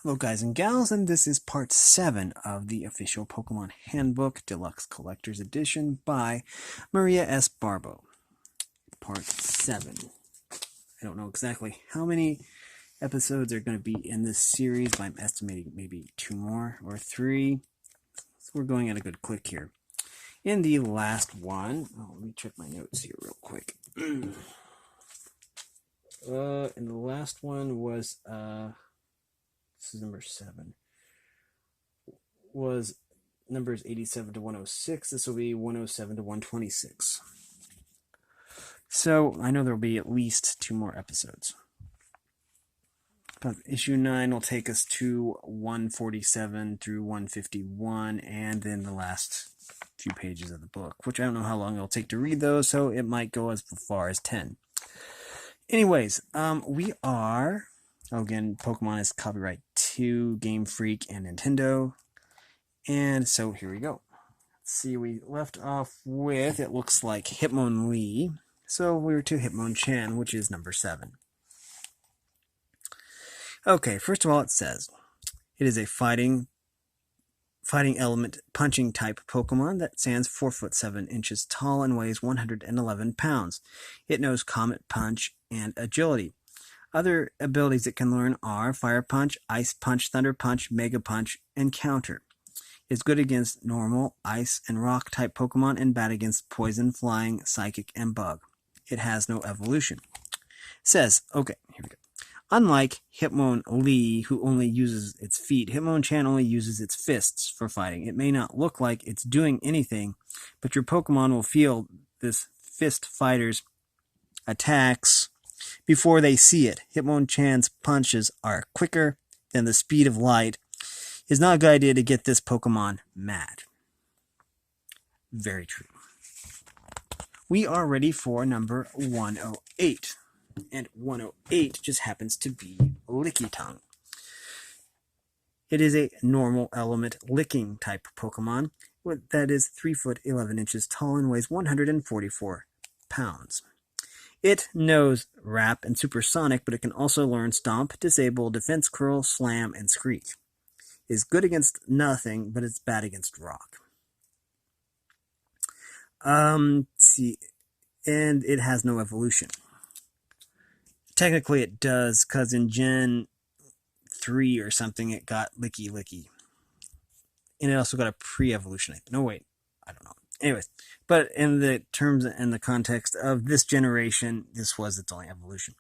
Hello guys and gals, and this is part 7 of the official Pokemon Handbook Deluxe Collector's Edition by Maria S. Barbo. Part 7. I don't know exactly how many episodes are going to be in this series, but I'm estimating maybe 2 more or 3. So we're going at a good click here. In the last one, let me check my notes here real quick. In the last one was, this is number 7. Was numbers 87 to 106. This will be 107 to 126. So I know there will be at least 2 more episodes. But issue 9 will take us to 147 through 151, and then the last few pages of the book, which I don't know how long it'll take to read those, so it might go as far as 10. Anyways, we are, again, Pokemon is copyright to Game Freak and Nintendo. And so here we go. Let's see, we left off with, it looks like Hitmonchan. So we were to Hitmonchan, which is number 7. Okay, first of all, it says it is a fighting element punching type Pokemon that stands 4 foot 7 inches tall and weighs 111 pounds. It knows Comet Punch and Agility. Other abilities it can learn are Fire Punch, Ice Punch, Thunder Punch, Mega Punch, and Counter. It's good against normal, ice, and rock type Pokemon and bad against poison, flying, psychic, and bug. It has no evolution. It says, okay, here we go. Unlike Hitmonlee, who only uses its feet, Hitmonchan only uses its fists for fighting. It may not look like it's doing anything, but your Pokemon will feel this fist fighter's attacks before they see it. Hitmonchan's punches are quicker than the speed of light. It's not a good idea to get this Pokemon mad. Very true. We are ready for number 108. And 108 just happens to be Lickitung. It is a normal element licking type Pokemon that is 3 foot 11 inches tall and weighs 144 pounds. It knows Rap and Supersonic, but it can also learn Stomp, Disable, Defense Curl, Slam, and Screech. Is good against nothing, but it's bad against rock. Let's see, and it has no evolution. Technically it does, because in Gen 3 or something it got Licky. And it also got a pre-evolution. No, wait, I don't know. Anyways, but in the terms and the context of this generation, this was its only evolution.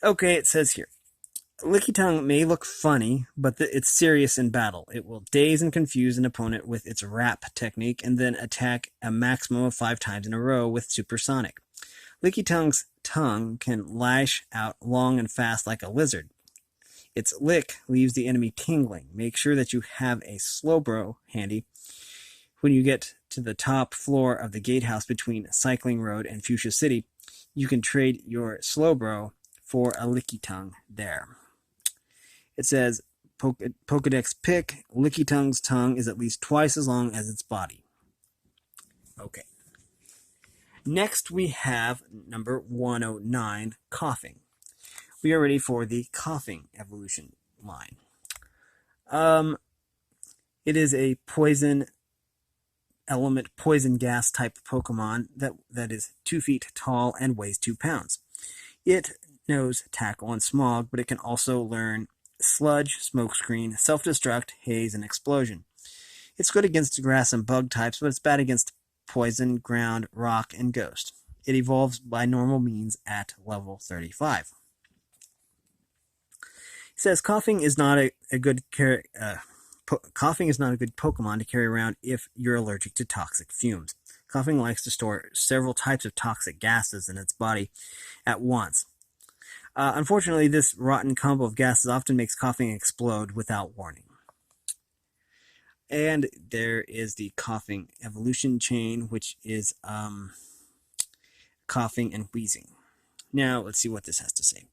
Okay, it says here, Lickitung may look funny, but it's serious in battle. It will daze and confuse an opponent with its Rap technique and then attack a maximum of 5 times in a row with Supersonic. Lickitung's tongue can lash out long and fast like a lizard. Its lick leaves the enemy tingling. Make sure that you have a Slowbro handy when you get to the top floor of the gatehouse between Cycling Road and Fuchsia City. You can trade your Slowbro for a Lickitung there. It says, Pokedex pick, Lickitung's tongue is at least twice as long as its body. Okay. Next we have number 109, Koffing. We are ready for the Koffing evolution line. It is a poison element, poison gas type Pokemon that is 2 feet tall and weighs 2 pounds. It knows Tackle and Smog, but it can also learn Sludge, Smokescreen, Self-Destruct, Haze, and Explosion. It's good against grass and bug types, but it's bad against poison, ground, rock, and ghost. It evolves by normal means at level 35. It says Koffing is not a good Koffing is not a good Pokemon to carry around if you're allergic to toxic fumes. Koffing likes to store several types of toxic gases in its body at once. Unfortunately, this rotten combo of gases often makes Koffing explode without warning. And there is the Koffing evolution chain, which is Koffing and Wheezing. Now, let's see what this has to say.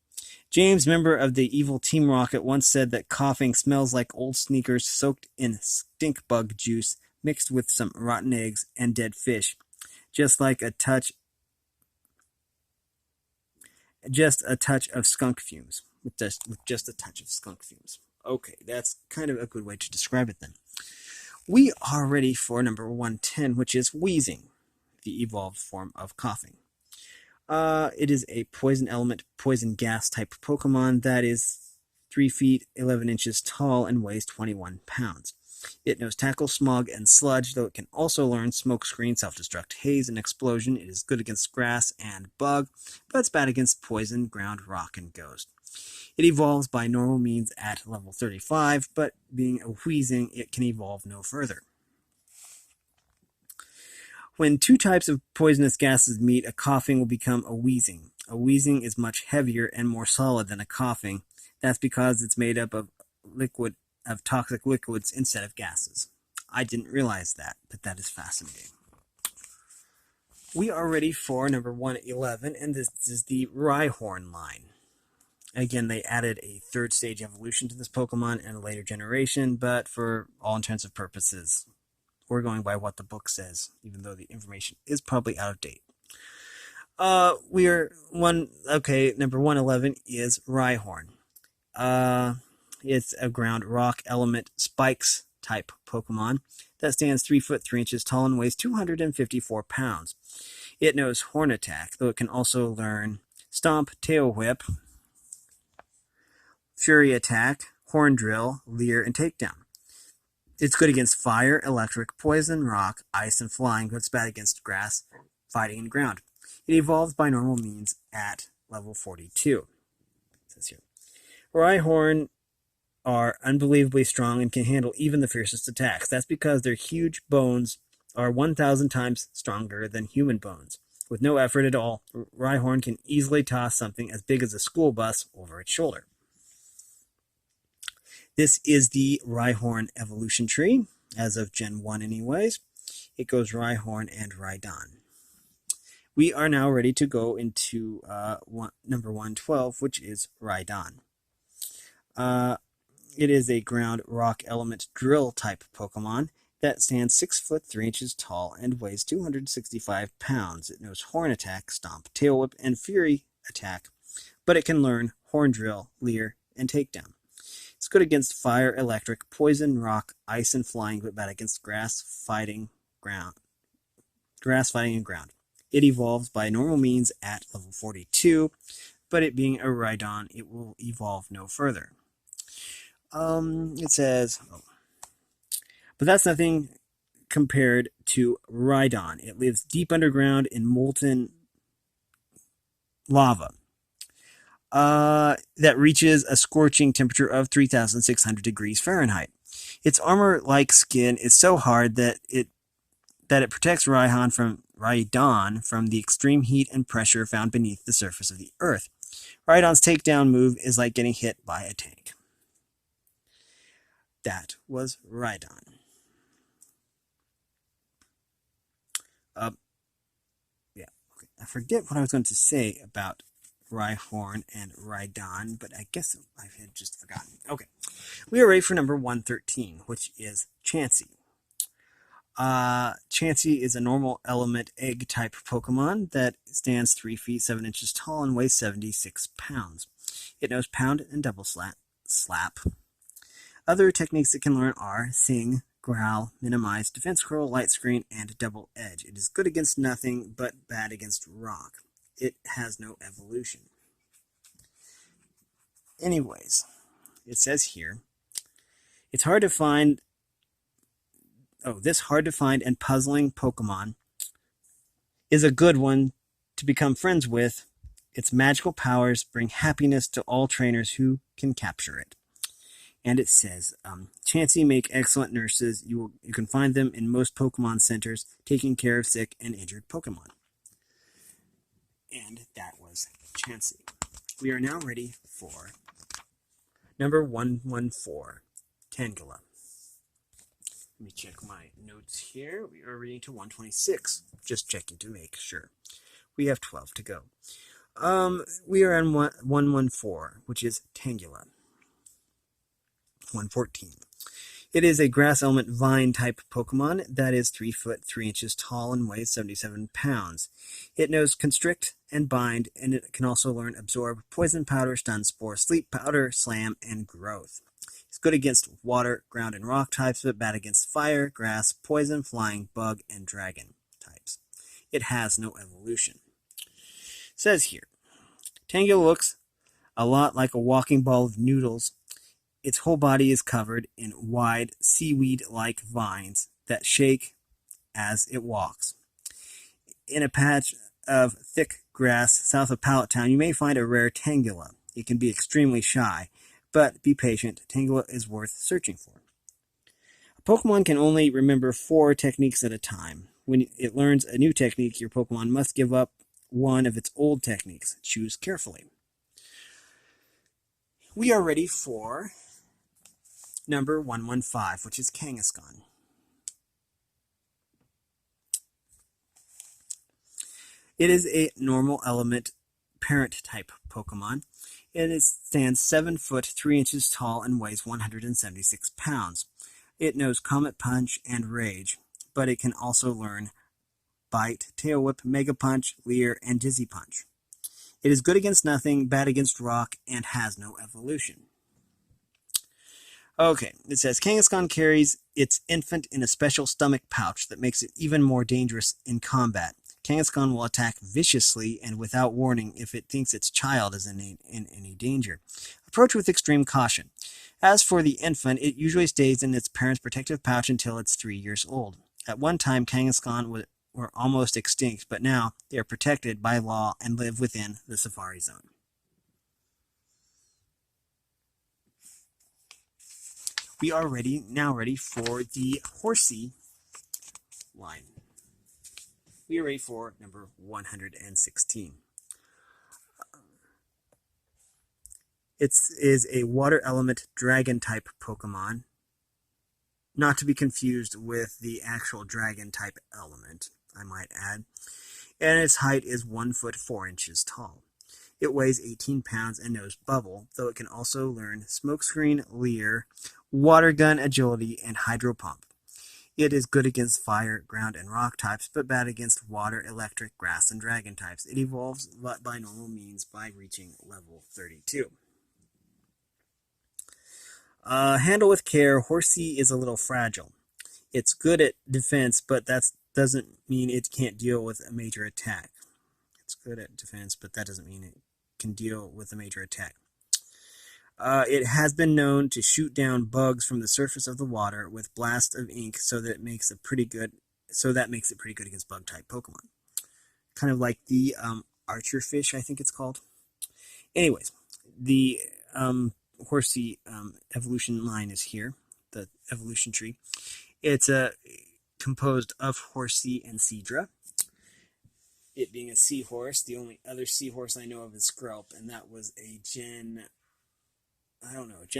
James, member of the evil Team Rocket, once said that Koffing smells like old sneakers soaked in stink bug juice mixed with some rotten eggs and dead fish. Just a touch of skunk fumes. With just a touch of skunk fumes. Okay, that's kind of a good way to describe it then. We are ready for number 110, which is Weezing, the evolved form of Koffing. It is a poison element, poison gas type Pokemon that is 3 feet 11 inches tall and weighs 21 pounds. It knows Tackle, Smog, and Sludge, though it can also learn Smokescreen, Self-Destruct, Haze, and Explosion. It is good against Grass and Bug, but it's bad against Poison, Ground, Rock, and Ghost. It evolves by normal means at level 35, but being a Weezing, it can evolve no further. When two types of poisonous gases meet, a Koffing will become a Weezing. A Weezing is much heavier and more solid than a Koffing. That's because it's made up of toxic liquids instead of gases. I didn't realize that, but that is fascinating. We are ready for number 111, and this is the Rhyhorn line. Again, they added a third stage evolution to this Pokemon in a later generation, but for all intents and purposes, we're going by what the book says, even though the information is probably out of date. Number 111 is Rhyhorn. It's a ground rock element spikes type Pokemon that stands 3 foot 3 inches tall and weighs 254 pounds. It knows Horn Attack, though it can also learn Stomp, Tail Whip, Fury Attack, Horn Drill, Leer, and Takedown. It's good against fire, electric, poison, rock, ice, and flying, but it's bad against grass, fighting, and ground. It evolves by normal means at level 42. It says here. Rhyhorn are unbelievably strong and can handle even the fiercest attacks. That's because their huge bones are 1,000 times stronger than human bones. With no effort at all, Rhyhorn can easily toss something as big as a school bus over its shoulder. This is the Rhyhorn evolution tree, as of Gen 1 anyways. It goes Rhyhorn and Rhydon. We are now ready to go into number 112, which is Rhydon. It is a ground rock element drill type Pokemon that stands 6 foot 3 inches tall and weighs 265 pounds. It knows Horn Attack, Stomp, Tail Whip, and Fury Attack, but it can learn Horn Drill, Leer, and Takedown. It's good against fire, electric, poison, rock, ice, and flying, but bad against grass, fighting, and ground. It evolves by normal means at level 42, but it being a Rhydon, it will evolve no further. It says, but that's nothing compared to Rhydon. It lives deep underground in molten lava that reaches a scorching temperature of 3,600 degrees Fahrenheit. Its armor-like skin is so hard that it protects Rhydon from the extreme heat and pressure found beneath the surface of the Earth. Rhydon's takedown move is like getting hit by a tank. That was Rhydon. Okay. I forget what I was going to say about Rhyhorn and Rhydon, but I guess I had just forgotten. Okay, we are ready for number 113, which is Chansey. Chansey is a normal element egg type Pokemon that stands 3 feet 7 inches tall and weighs 76 pounds. It knows Pound and Double Slap. Other techniques it can learn are Sing, Growl, Minimize, Defense Curl, Light Screen, and Double Edge. It is good against nothing, but bad against rock. It has no evolution. Anyways, it says here, it's hard to find. This hard to find and puzzling Pokemon is a good one to become friends with. Its magical powers bring happiness to all trainers who can capture it. And it says, Chansey make excellent nurses. You can find them in most Pokemon centers, taking care of sick and injured Pokemon. And that was Chansey. We are now ready for number 114, Tangela. Let me check my notes here. We are reading to 126. Just checking to make sure. We have 12 to go. We are on 114, which is Tangela. 114. It is a grass element vine type Pokemon that is 3 foot 3 inches tall and weighs 77 pounds. It knows Constrict and Bind, and it can also learn Absorb, Poison Powder, Stun Spore, Sleep Powder, Slam, and Growth. It's good against water, ground, and rock types, but bad against fire, grass, poison, flying, bug, and dragon types. It has no evolution. It says here, Tangela looks a lot like a walking ball of noodles. Its whole body is covered in wide seaweed-like vines that shake as it walks. In a patch of thick grass south of Pallet Town, you may find a rare Tangela. It can be extremely shy, but be patient. Tangela is worth searching for. A Pokemon can only remember 4 techniques at a time. When it learns a new technique, your Pokemon must give up one of its old techniques. Choose carefully. We are ready for number 115, which is Kangaskhan. It is a normal element parent type Pokemon. It stands 7 foot 3 inches tall and weighs 176 pounds. It knows Comet Punch and Rage, but it can also learn Bite, Tail Whip, Mega Punch, Leer, and Dizzy Punch. It is good against nothing, bad against rock, and has no evolution. Okay, it says Kangaskhan carries its infant in a special stomach pouch that makes it even more dangerous in combat. Kangaskhan will attack viciously and without warning if it thinks its child is in any danger. Approach with extreme caution. As for the infant, it usually stays in its parent's protective pouch until it's 3 years old. At one time, Kangaskhan were almost extinct, but now they are protected by law and live within the Safari Zone. We are now ready for the Horsea line. We are ready for number 116. It is a water element dragon type Pokemon, not to be confused with the actual dragon type element, I might add. And its height is 1 foot 4 inches tall. It weighs 18 pounds and knows Bubble, though it can also learn Smokescreen, Leer, Water Gun, Agility, and Hydro Pump. It is good against fire, ground, and rock types, but bad against water, electric, grass, and dragon types. It evolves by normal means by reaching level 32. Handle with care. Horsea is a little fragile. It's good at defense, but that doesn't mean it can't deal with a major attack. It's good at defense, but that doesn't mean it can deal with a major attack. It has been known to shoot down bugs from the surface of the water with blast of ink, so that makes it pretty good against bug type Pokemon. Kind of like the archer fish, I think it's called. Anyways, the Horsea evolution line is here, the evolution tree. It's composed of Horsea and Seadra. It being a seahorse, the only other seahorse I know of is Skrelp, and that was a Gen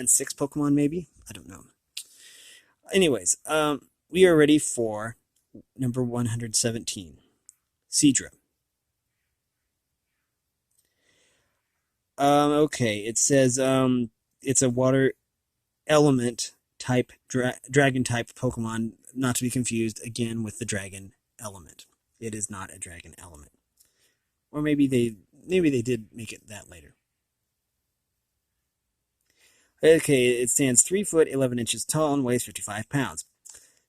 6 Pokemon maybe? I don't know. Anyways, we are ready for number 117, Sidra. Okay, it says it's a water element type, dragon type Pokemon, not to be confused again with the dragon element. It is not a dragon element. Or maybe they did make it that later. Okay, it stands 3 foot 11 inches tall and weighs 55 pounds.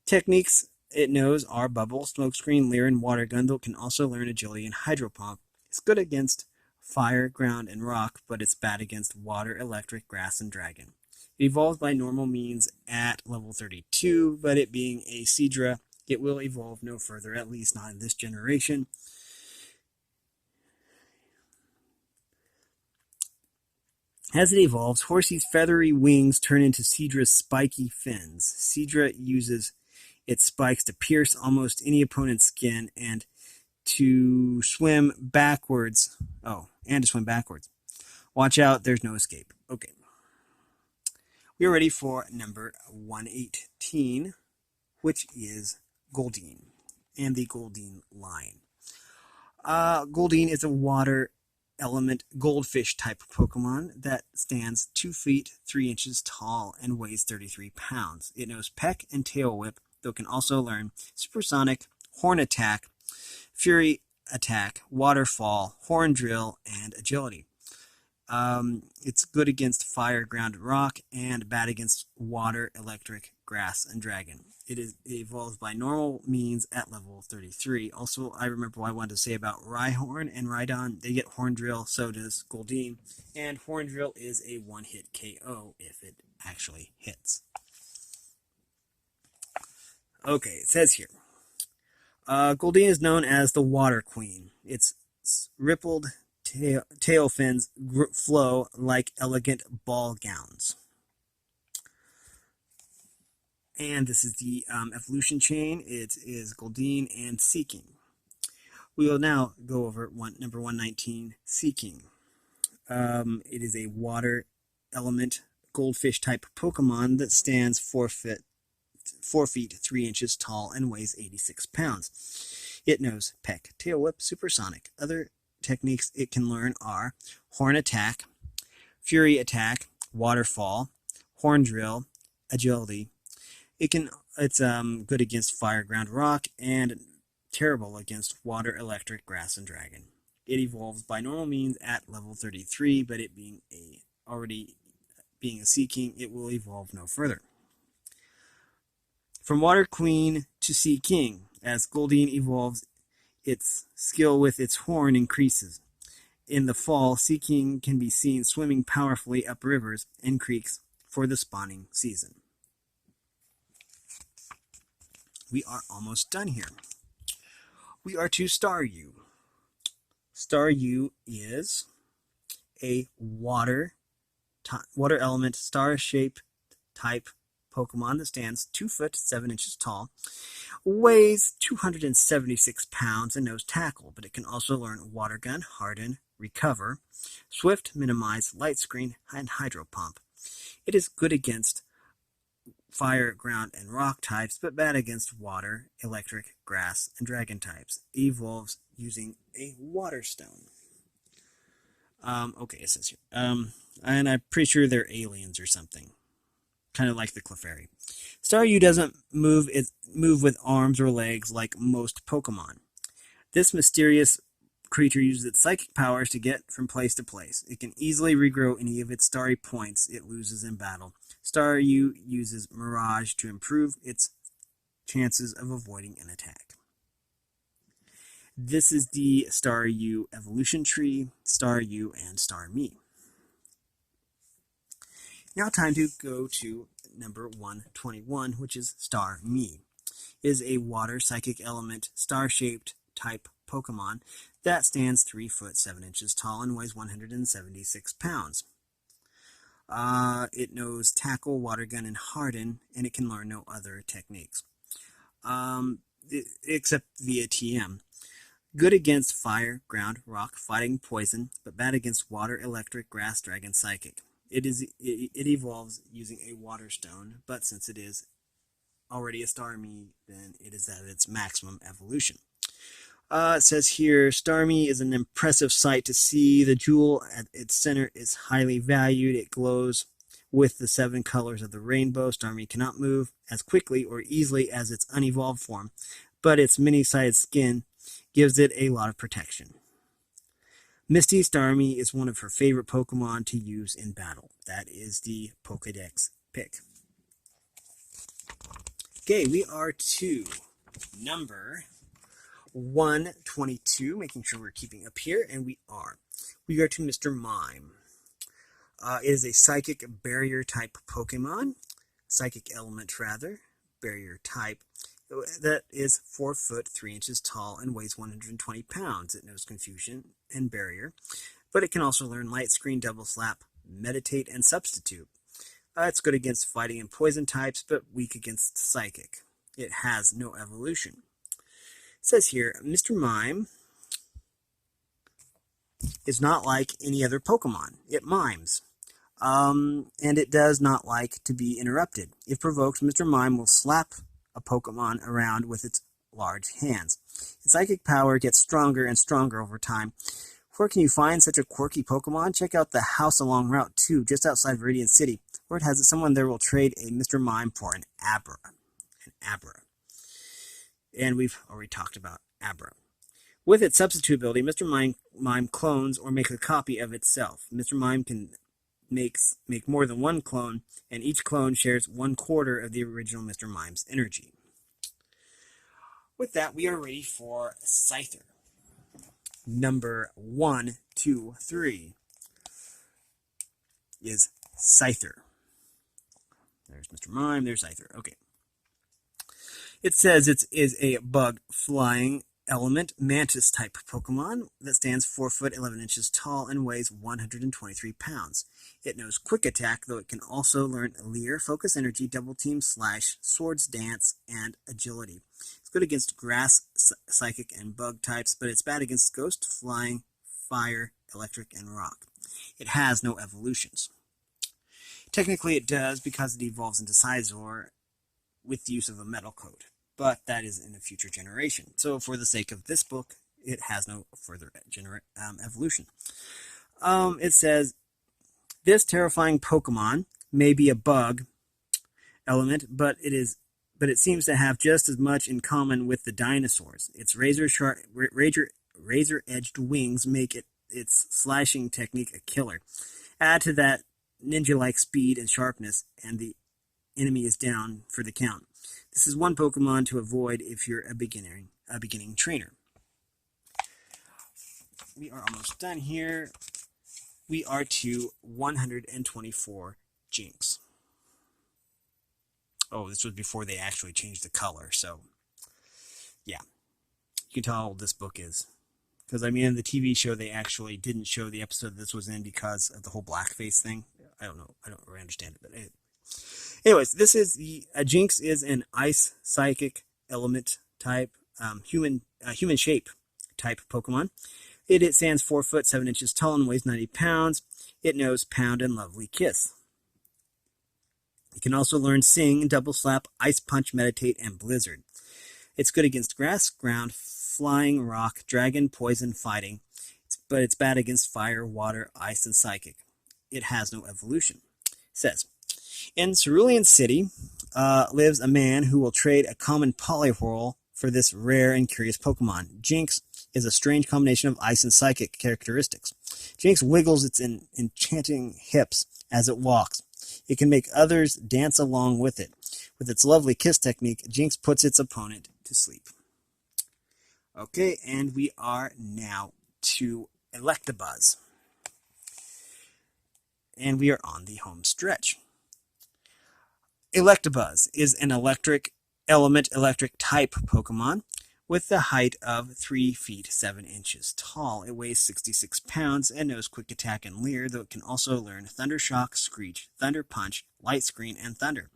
Techniques it knows are Bubble, Smokescreen, Leer, and Water Gun, though it can also learn Agility and Hydro Pump. It's good against fire, ground, and rock, but it's bad against water, electric, grass, and dragon. It evolves by normal means at level 32, but it being a Seadra, it will evolve no further, at least not in this generation. As it evolves, Horsea's feathery wings turn into Seadra's spiky fins. Seadra uses its spikes to pierce almost any opponent's skin and to swim backwards. Watch out, there's no escape. Okay. We are ready for number 118, which is Goldeen and the Goldeen line. Goldeen is a water element goldfish type Pokemon that stands 2 feet 3 inches tall and weighs 33 pounds. It knows Peck and Tail Whip, though it can also learn Supersonic, Horn Attack, Fury Attack, Waterfall, Horn Drill, and Agility. It's good against fire, ground, and rock, and bad against water, electric, grass, and dragon. It evolves by normal means at level 33. Also, I remember what I wanted to say about Rhyhorn and Rhydon. They get Horn Drill, so does Goldeen. And Horn Drill is a one-hit KO if it actually hits. Okay, it says here. Goldeen is known as the Water Queen. Its rippled tail fins flow like elegant ball gowns. And this is the evolution chain. It is Goldeen and Seaking. We will now go over number 119, Seaking. It is a water element goldfish type Pokemon that stands 4 feet 3 inches tall and weighs 86 pounds. It knows Peck, Tail Whip, Supersonic. Other techniques it can learn are Horn Attack, Fury Attack, Waterfall, Horn Drill, Agility. It's good against fire, ground, rock, and terrible against water, electric, grass, and dragon. It evolves by normal means at level 33, but it being a Seaking, it will evolve no further. From Water Queen to Seaking, as Goldeen evolves, its skill with its horn increases. In the fall, Seaking can be seen swimming powerfully up rivers and creeks for the spawning season. We are almost done here. We are to Staryu. Staryu is a water element star-shaped type Pokemon that stands 2 foot 7 inches tall, weighs 276 pounds, and knows Tackle, but it can also learn Water Gun, Harden, Recover, Swift, Minimize, Light Screen, and Hydro Pump. It is good against fire, ground, and rock types, but bad against water, electric, grass, and dragon types. It evolves using a water stone. Okay, it says here. And I'm pretty sure they're aliens or something. Kind of like the Clefairy. Staryu doesn't move with arms or legs like most Pokemon. This mysterious creature uses its psychic powers to get from place to place. It can easily regrow any of its starry points it loses in battle. Staryu uses Mirage to improve its chances of avoiding an attack. This is the Staryu evolution tree, Staryu and Starmie. Now time to go to number 121, which is Starmie. It is a water psychic element, star-shaped type Pokemon that stands 3 foot 7 inches tall and weighs 176 pounds. It knows Tackle, Water Gun, and Harden, and it can learn no other techniques, except via TM. Good against fire, ground, rock, fighting, poison, but bad against water, electric, grass, dragon, psychic. It evolves using a water stone, but since it is already a Starmie, then it is at its maximum evolution. It says here, Starmie is an impressive sight to see. The jewel at its center is highly valued. It glows with the 7 colors of the rainbow. Starmie cannot move as quickly or easily as its unevolved form, but its many-sided skin gives it a lot of protection. Misty Starmie is one of her favorite Pokemon to use in battle. That is the Pokedex pick. Okay, we are to number 122, making sure we're keeping up here, and we are. We are to Mr. Mime. It is a psychic barrier type Pokemon, psychic element rather, barrier type, that is 4 foot 3 inches tall and weighs 120 pounds. It knows Confusion and Barrier, but it can also learn Light Screen, Double Slap, Meditate, and Substitute. It's good against fighting and poison types, but weak against psychic. It has no evolution. It says here, Mr. Mime is not like any other Pokemon. It mimes. And it does not like to be interrupted. If provoked, Mr. Mime will slap a Pokemon around with its large hands. Its psychic power gets stronger and stronger over time. Where can you find such a quirky Pokemon? Check out the house along Route 2, just outside Viridian City. Word has it someone there will trade a Mr. Mime for an Abra. And we've already talked about Abra. With its substitute ability, Mr. Mime clones or makes a copy of itself. Mr. Mime can make more than one clone, and each clone shares 1/4 of the original Mr. Mime's energy. With that, we are ready for Scyther. Number 1, 2, 3 is Scyther. There's Mr. Mime, there's Scyther. Okay. It says it is a bug flying element mantis type Pokemon that stands 4 foot 11 inches tall and weighs 123 pounds. It knows Quick Attack, though it can also learn Leer, Focus Energy, Double Team, Slash, Swords Dance, and Agility. It's good against Grass, Psychic, and Bug types, but it's bad against Ghost, Flying, Fire, Electric, and Rock. It has no evolutions. Technically it does because it evolves into Scizor with the use of a Metal Coat, but that is in a future generation. So for the sake of this book, it has no further evolution. It says, this terrifying Pokemon may be a bug element, but it seems to have just as much in common with the dinosaurs. Its razor-edged wings make its slashing technique a killer. Add to that ninja-like speed and sharpness, and the enemy is down for the count. This is one Pokemon to avoid if you're a beginning trainer. We are almost done here. We are to 124 Jinx. Oh, this was before they actually changed the color, so yeah. You can tell how old this book is. Because, I mean, in the TV show, they actually didn't show the episode this was in because of the whole blackface thing. I don't know. I don't really understand it, but anyways, this is Jinx is an ice psychic element type, human shape type Pokemon. It stands 4 foot 7 inches tall and weighs 90 pounds. It knows Pound and Lovely Kiss. It can also learn Sing, Double Slap, Ice Punch, Meditate, and Blizzard. It's good against Grass, Ground, Flying, Rock, Dragon, Poison, Fighting, but it's bad against Fire, Water, Ice, and Psychic. It has no evolution. It says, in Cerulean City lives a man who will trade a common Polyhorl for this rare and curious Pokemon. Jinx is a strange combination of ice and psychic characteristics. Jinx wiggles its enchanting hips as it walks. It can make others dance along with it. With its lovely kiss technique, Jinx puts its opponent to sleep. Okay, and we are now to Electabuzz. And we are on the home stretch. Electabuzz is an electric type Pokemon with the height of 3 feet 7 inches tall. It weighs 66 pounds and knows Quick Attack and Leer, though it can also learn Thunder Shock, Screech, Thunder Punch, Light Screen, and Thunder.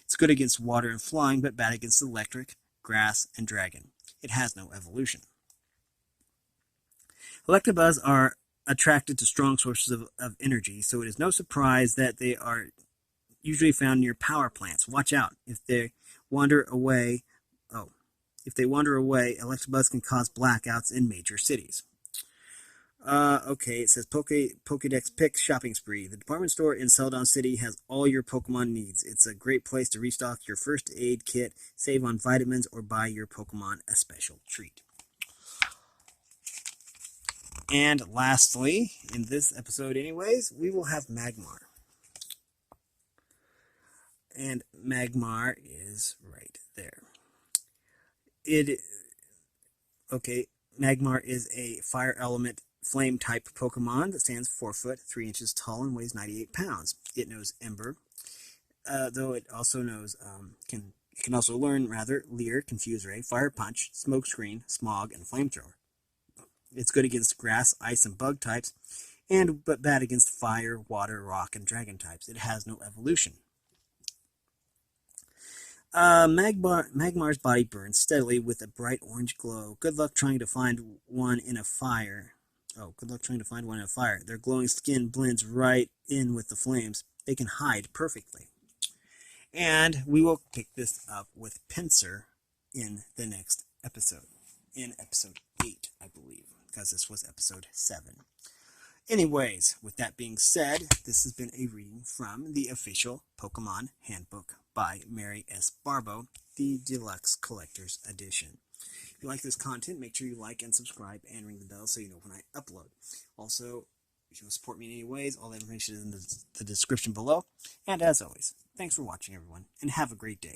It's good against water and flying, but bad against electric, grass, and dragon. It has no evolution. Electabuzz are attracted to strong sources of energy, so it is no surprise that they are usually found near power plants. Watch out. If they wander away, Electabuzz can cause blackouts in major cities. Okay, it says Pokédex Pick Shopping Spree. The department store in Celadon City has all your Pokemon needs. It's a great place to restock your first aid kit, save on vitamins, or buy your Pokemon a special treat. And lastly, in this episode anyways, we will have Magmar. And Magmar is right there. Magmar is a fire element flame type Pokemon that stands 4 foot 3 inches tall and weighs 98 pounds. It knows Ember, though it also knows can also learn Leer, Confuse Ray, Fire Punch, Smoke Screen, Smog, and Flamethrower. It's good against grass, ice, and bug types, but bad against fire, water, rock, and dragon types. It has no evolution. Magmar's body burns steadily with a bright orange glow. Good luck trying to find one in a fire. Their glowing skin blends right in with the flames. They can hide perfectly. And we will pick this up with Pinsir in the next episode. In episode 8, I believe, because this was episode 7. Anyways, with that being said, this has been a reading from the official Pokemon Handbook by Mary S. Barbo, the Deluxe Collector's Edition. If you like this content, make sure you like and subscribe and ring the bell so you know when I upload. Also, if you want to support me in any ways, all the information is in the description below. And as always, thanks for watching, everyone, and have a great day.